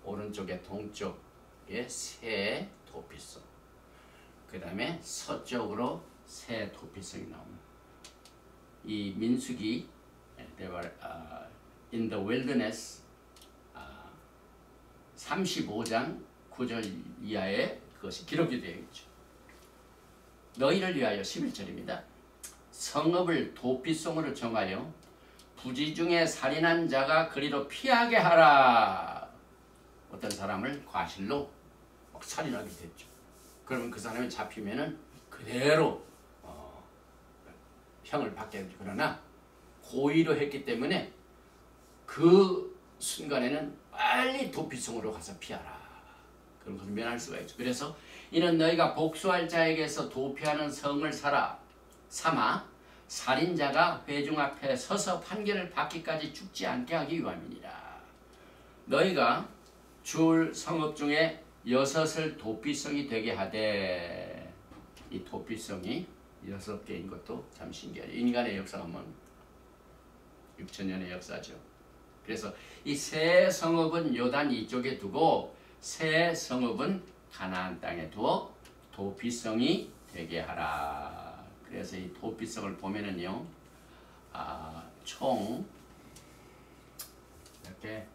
오른쪽에 동쪽에 새 도피성, 그 다음에 서쪽으로 새 도피성이 나옵니다. 이 민수기 in the wilderness 35장 9절 이하에 그것이 기록이 되어 있죠. 너희를 위하여 11절입니다. 성읍을 도피성으로 정하여 부지 중에 살인한 자가 그리로 피하게 하라. 어떤 사람을 과실로 막 살인하게 됐죠. 그러면 그 사람이 잡히면은 그대로 형을 받게 되죠. 그러나 고의로 했기 때문에 그 순간에는 빨리 도피성으로 가서 피하라. 그런 것을 면할 수가 있죠. 그래서 이는 너희가 복수할 자에게서 도피하는 성을 삼아 살인자가 회중 앞에 서서 판결을 받기까지 죽지 않게 하기 위함이니라. 너희가 줄 성읍 중에 6을 도피성이 되게 하되, 이 도피성이 6개인 것도 참 신기하죠. 인간의 역사가 6천년의 역사죠. 그래서 이 세 성읍은 요단 이쪽에 두고 세 성읍은 가나안 땅에 두어 도피성이 되게 하라. 그래서 이 도피성을 보면은요, 총 이렇게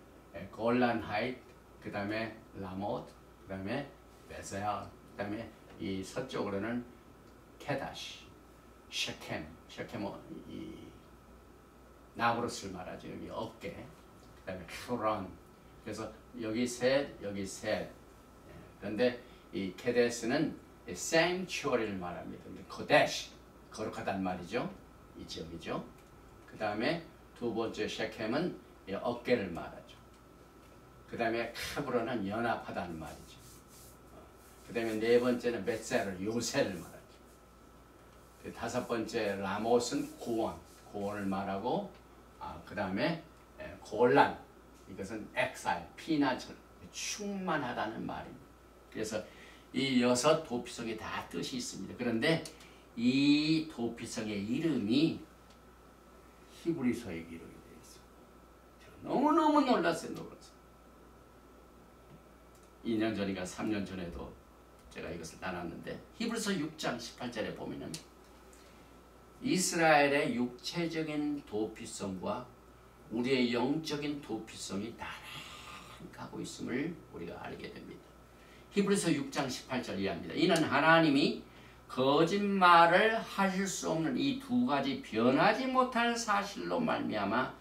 골란 하이트, 그 다음에 라모트, 그 다음에 베셀, 그 다음에 이 서쪽으로는 케다시, 셰켐은 이 나브로스를 말하죠. 여기 어깨, 그 다음에 크론. 그래서 여기 셋, 여기 셋. 그런데 이 케데스는 sanctuary를 말합니다. 코데시, 거룩하단 말이죠. 이 지역이죠. 그 다음에 두 번째 셰켐은 어깨를 말하죠. 그 다음에 카브로는 연합하다는 말이죠. 그 다음에 네 번째는 벳셀을, 요새를 말하죠. 그 다섯 번째 라못은 고원을 말하고, 그 다음에 골란, 이것은 엑사일, 피난처, 충만하다는 말입니다. 그래서 이 6 도피성이 다 뜻이 있습니다. 그런데 이 도피성의 이름이 히브리서의 기록이 되어 있어요. 제가 너무너무 놀랐어요. 2년 전인가 3년 전에도 제가 이것을 나눴는데, 히브리서 6장 18절에 보면은 이스라엘의 육체적인 도피성과 우리의 영적인 도피성이 나란히 가고 있음을 우리가 알게 됩니다. 히브리서 6장 18절 이하입니다. 이는 하나님이 거짓말을 하실 수 없는 이 두 가지 변하지 못할 사실로 말미암아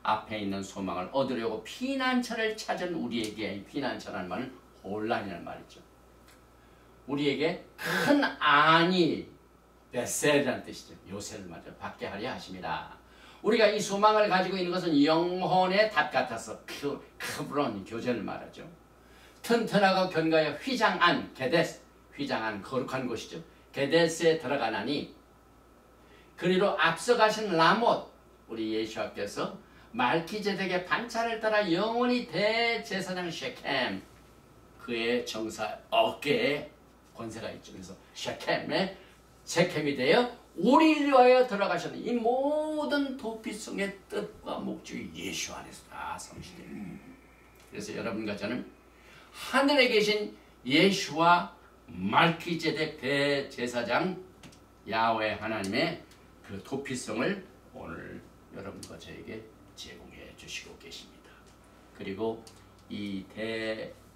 앞에 있는 소망을 얻으려고 피난처를 찾은 우리에게, 이 피난처라는 말은 혼란이라는 말이죠. 우리에게 큰 안이 베셀이라는 뜻이죠. 요새를 맞아 받게 하려 하십니다. 우리가 이 소망을 가지고 있는 것은 영혼의 닷 같아서 크브론 교제를 말하죠. 튼튼하고 견고하여 휘장한 게데스, 휘장한 거룩한 곳이죠. 게데스에 들어가나니 그리로 앞서가신 라못, 우리 예수께서 말기제덱의 반차를 따라 영원히 대제사장 셰켐, 그의 정사 어깨에 권세가 있죠. 그래서 셰켐이 되어 우리를 위하여 들어가셨는 이 모든 도피성의 뜻과 목적이 예수 안에서 다 성취됩니다. 그래서 여러분과 저는 하늘에 계신 예수와 말기제덱 대제사장 야훼 하나님의 그 도피성을 오늘 여러분과 저에게 제공해 주시고 계십니다. 그리고 이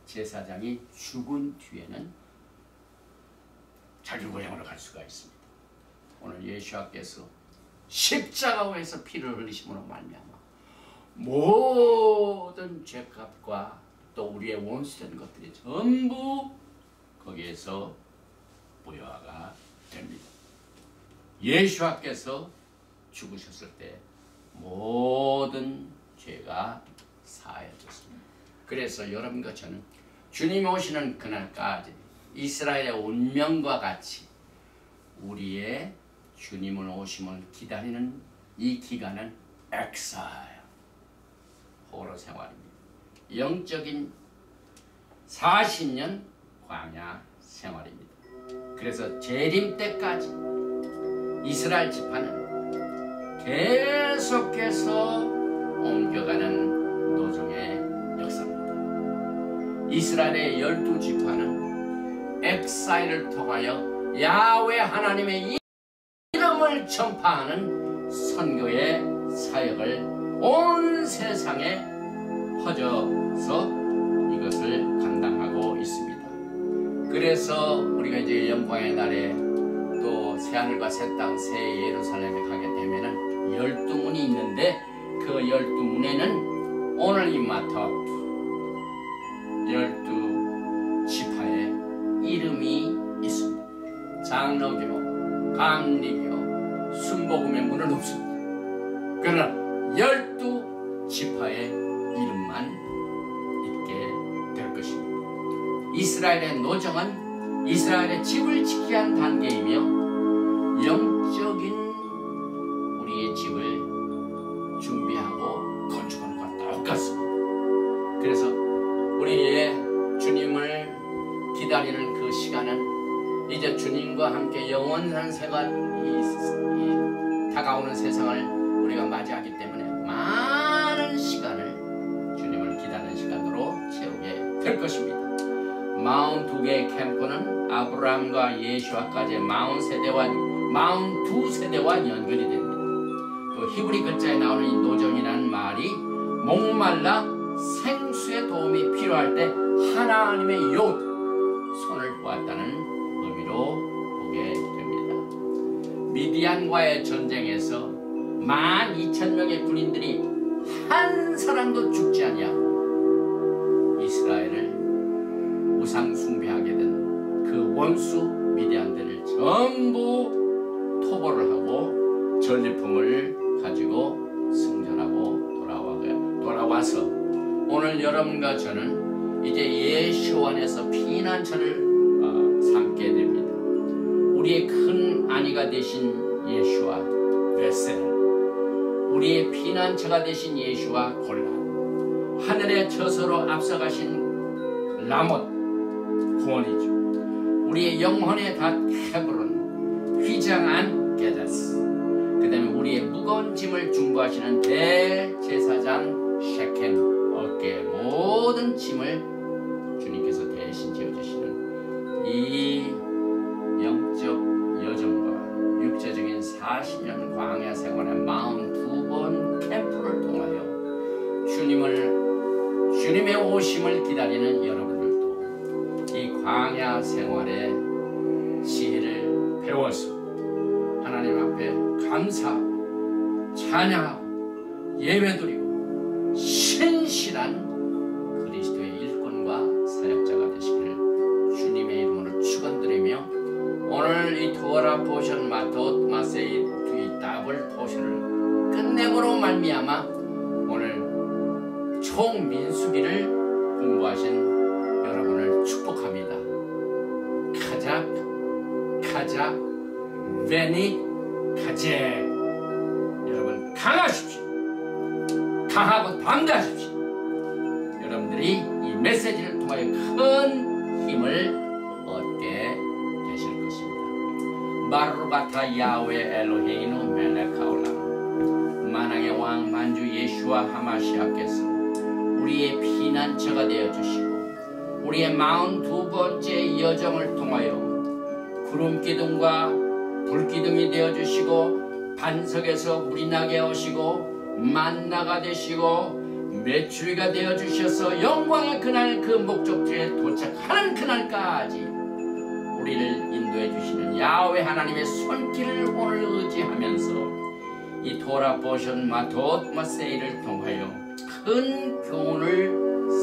대제사장이 죽은 뒤에는 자기 고향으로 갈 수가 있습니다. 오늘 예수께서 십자가에서 피를 흘리심으로 말미암아 모든 죄값과 또 우리의 원수된 것들이 전부 거기에서 무효화가 됩니다. 예수께서 죽으셨을 때 모든 죄가 사하여졌습니다. 그래서 여러분과 저는 주님이 오시는 그날까지 이스라엘의 운명과 같이 우리의 주님을 오심을 기다리는 이 기간은 엑사일, 포로 생활입니다. 영적인 40년 광야 생활입니다. 그래서 재림 때까지 이스라엘 지파는 계속해서 옮겨가는 노정의 역사입니다. 이스라엘의 12지파는 엑사일을 통하여 야훼 하나님의 이름을 전파하는 선교의 사역을 온 세상에 퍼져서 이것을 감당하고 있습니다. 그래서 우리가 이제 영광의 날에 또 새하늘과 새 땅, 새 예루살렘에 가게 되면은 12문이 있는데 그 12문에는 오늘 이 마터 12지파의 이름이 있습니다. 장로교, 강리교, 순복음의 문은 없습니다. 그러나 12지파의 이름만 있게 될 것입니다. 이스라엘의 노정은 이스라엘의 집을 지키기 위한 단계이며 영적인 우리의 집을 준비하고 건축하는 것과 똑같습니다. 그래서 우리의 주님을 기다리는 그 시간은 이제 주님과 함께 영원한 생활, 이 다가오는 세상을 우리가 맞이하기 때문에 많은 시간을 주님을 기다리는 시간으로 채우게 될 것입니다. 42개의 캠프는 아브라함과 예수와까지의 42세대와 연결이 됩니다. 또 히브리 글자에 나오는 이 노정이라는 말이 목말라 생수의 도움이 필요할 때 하나님의 손을 보았다는 의미로 보게 됩니다. 미디안과의 전쟁에서 12,000명의 군인들이 한 사람도 죽지 아니하고 이스라엘을 우상 숭배하게 된 그 원수 미디안들을 전부 토벌을 하고 전리품을 가지고 승전하고 돌아와서 오늘 여러분과 저는 이제 예수 안에서 피난처를 삼게 됩니다. 우리의 큰 안위가 되신 예수와 베셀, 우리의 피난처가 되신 예수와 골라, 하늘의 처소로 앞서가신 라못 구원이죠. 우리의 영혼의 닷 헤브론, 휘장한 게데스, 그 다음에 우리의 무거운 짐을 중보하시는 대제사장 셰켐, 어깨의 모든 짐을 주님께서 대신 지어주시는 이 영적 여정과 육체적인 40년 광야 생활의 42번 캠프를 통하여 주님의 오심을 기다리는 여러분들도 이 광야 생활의 시혜를 배워서 하나님 앞에 감사하고 찬양하고 예배드리고 신실한 그리스도의 일꾼과 사역자가 되시기를 주님의 이름으로 축원드리며 오늘 이 토라 포션 마토 마세이 이 더블 포션을 끝내므로 말미암아 오늘 총민수기를 공부하신 여러분을 축복합니다. 카작 베니 카제 여러분 강하십시오. 강하고 담대하십시오. 여러분들이 이 메시지를 통하여 큰 힘을 얻게 되실 것입니다. 바루바타 야훼 엘로헤이누 멜레카올람 만왕의 왕 만주 예수와 하마시아께서 우리의 피난처가 되어주시고 우리의 42번째 여정을 통하여 구름기둥과 불기둥이 되어주시고 반석에서 물이 나게 하시고 만나가 되시고 메추리가 되어주셔서 영광의 그날 그 목적지에 도착하는 그날까지 우리를 인도해 주시는 야훼 하나님의 손길을 오늘 의지하면서 이 토라 포션 마토 마세이를 통하여 큰 교훈을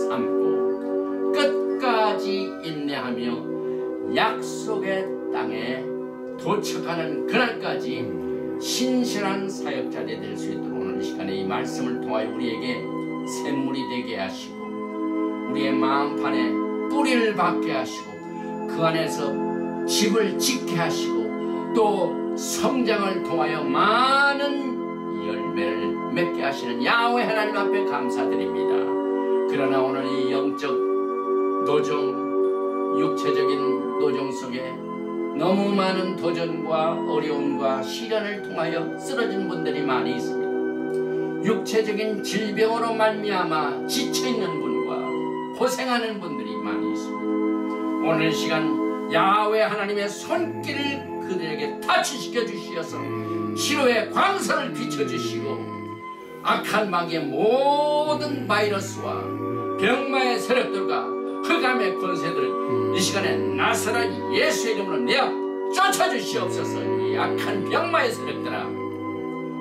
삼고 끝까지 인내하며 약속의 땅에 도착하는 그날까지 신실한 사역자들이 될 수 있도록 오늘 이 시간에 이 말씀을 통하여 우리에게 샘물이 되게 하시고 우리의 마음판에 뿌리를 박게 하시고 그 안에서 집을 짓게 하시고 또 성장을 통하여 많은 열매를 맺게 하시는 야훼 하나님 앞에 감사드립니다. 그러나 오늘 이 영적 노정, 육체적인 노정 속에 너무 많은 도전과 어려움과 시련을 통하여 쓰러진 분들이 많이 있습니다. 육체적인 질병으로 말미암아 지쳐있는 분과 고생하는 분들이 많이 있습니다. 오늘 시간 야훼 하나님의 손길을 그들에게 타치시켜 주시어서 치료의 광선을 비춰주시고 악한 마귀의 모든 바이러스와 병마의 세력들과 흑암의 권세들을 이 시간에 나사렛 예수의 이름으로 내어 쫓아주시옵소서. 이 악한 병마의 세력들아,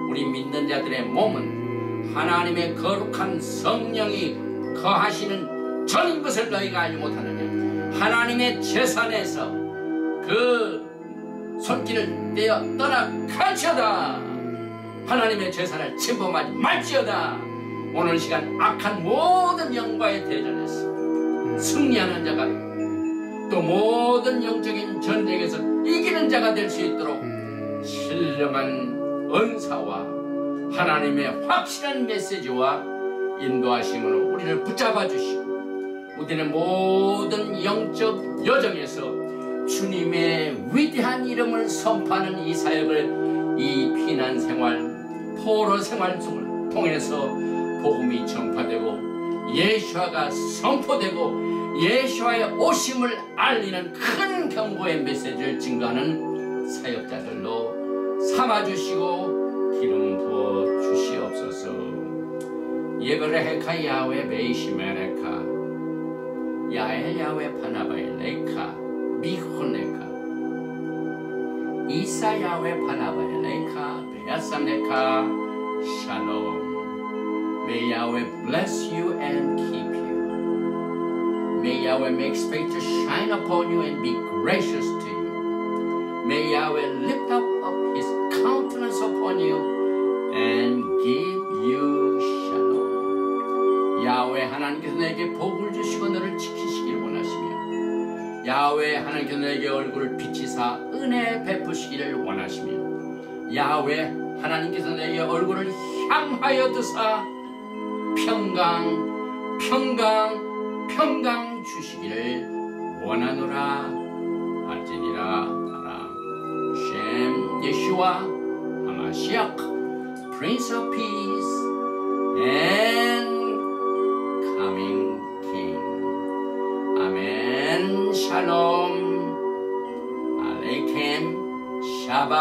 우리 믿는 자들의 몸은 하나님의 거룩한 성령이 거하시는 전인 것을 너희가 알지 못하느냐. 하나님의 재산에서 그 손길을 떼어 떠나 갈지어다. 하나님의 재산을 침범하지 말지어다. 오늘 시간 악한 모든 영과의 대전에서 승리하는 자가 또 모든 영적인 전쟁에서 이기는 자가 될 수 있도록 신령한 은사와 하나님의 확실한 메시지와 인도하심으로 우리를 붙잡아 주시고 우리는 모든 영적 여정에서 주님의 위대한 이름을 선포하는 이 사역을 이 피난 생활, 포로 생활 속을 통해서 복음이 전파되고 예수아가 선포되고 예수아의 오심을 알리는 큰 경고의 메시지를 증거하는 사역자들로 삼아주시고 기름 부어 주시옵소서. 예브레헤카 야훼 베이시메레카 야엘 야훼 파나바에 레카 미혼레카 이사 야훼 파나바에 레카 베야삼레카 샬롬. May Yahweh bless you and keep you. May Yahweh make his face to shine upon you and be gracious to you. May Yahweh lift up his countenance upon you and give you shalom. 야훼 하나님께서 내게 복을 주시고 너를 지키시길 원하시며 야훼 하나님께서 내게 얼굴을 비치사 은혜 베푸시기를 원하시며 야훼 하나님께서 내게 얼굴을 향하여 드사 평강 주시기를 원하노라 할지니라 하나. 셴 예수와 하마시악 Prince of Peace and Coming King. 아멘. 샬롬 알레이켐 샤바